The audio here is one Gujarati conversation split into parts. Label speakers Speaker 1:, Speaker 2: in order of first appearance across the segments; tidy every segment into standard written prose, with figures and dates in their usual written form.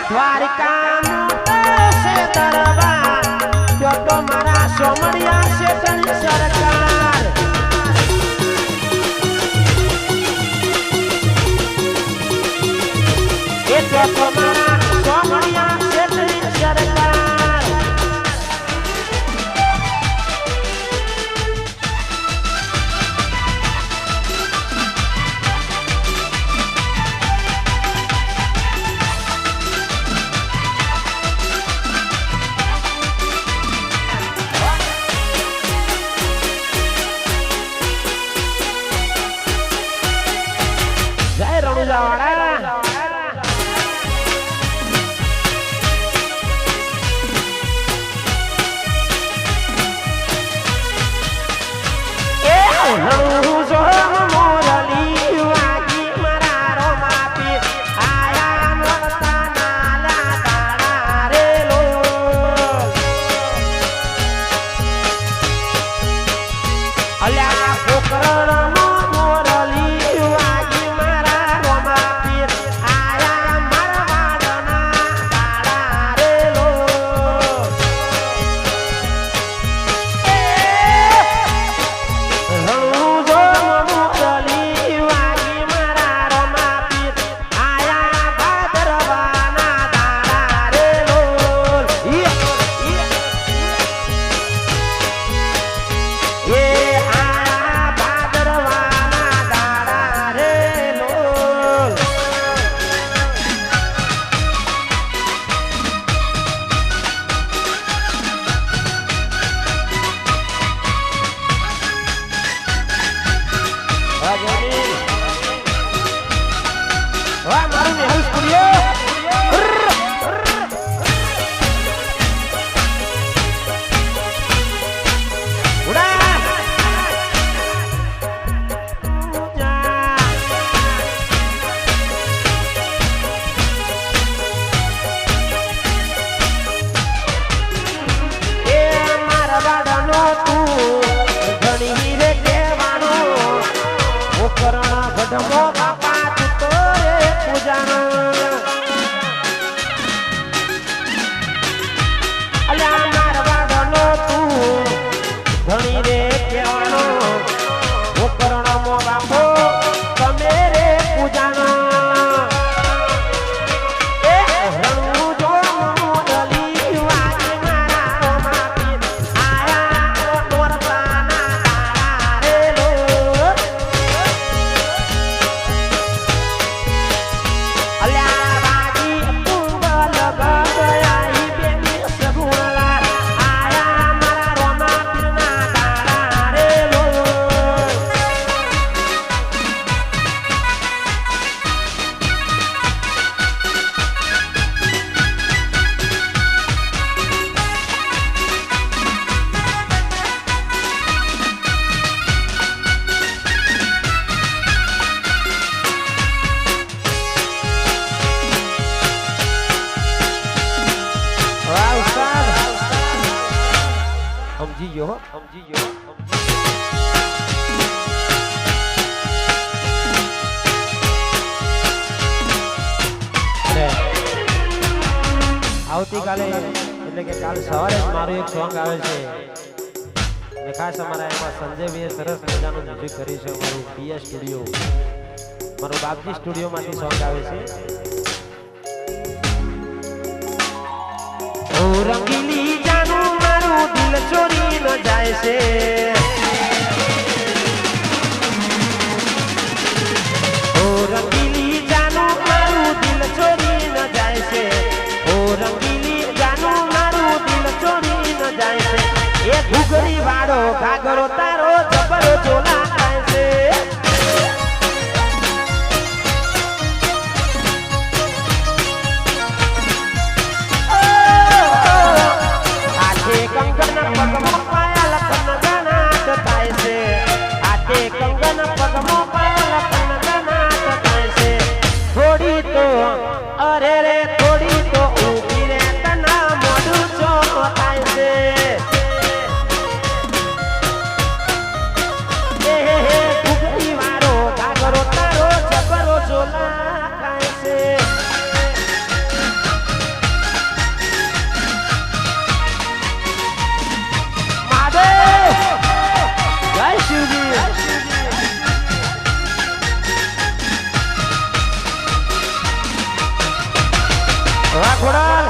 Speaker 1: દ્વારિકા છે દરબાર જો તો મારા સોમણિયા છે તની સરકાર એ જો તો મારા સોમણિયા છે તની સરકાર આવતીકાલે એટલે કે કાલ સવારે જ મારું એક સોંગ આવે છે ને ખાસ અમારા એમાં સંજયભાઈએ સરસ મજાનું મ્યુઝિક કર્યું છે મારું પીએસ સ્ટુડિયો મારું બાપજી સ્ટુડિયોમાંથી સોંગ આવે છે ઓ રંગીલી જાનું મારું દિલ ચોરી ન જાય છે ઓ રંગીલી જાનું મારું દિલ ચોરી ન જાય છે ઓ રંગીલી જાનું મારું દિલ ચોરી ન જાય છે એ ઘૂઘરી વાળો ઘાઘરો તારો જબરો ચોલા થાય છે આઠે કંગન પગમાં પાયા લખન ગણાટ થાય છે આઠે કંગન પગમાં પાયા લખન ગણાટ થાય છે થોડી તો અરે રે થોડી તો ઊભી રે તના મોઢું ચો થાય છે વાહ ખોડાલ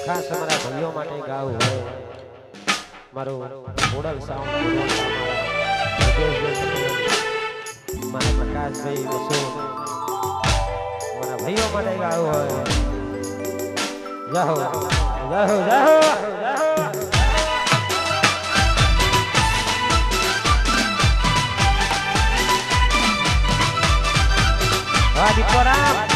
Speaker 1: ખાસ અમારા ભાઈઓ માટે ગાવું હોય મારું મોડલ સાઉન્ડ મારા પ્રકાશભાઈ વસુ મારા ભાઈઓ માટે ગાવું હોય જાહો જાહો જાહો દીપોરા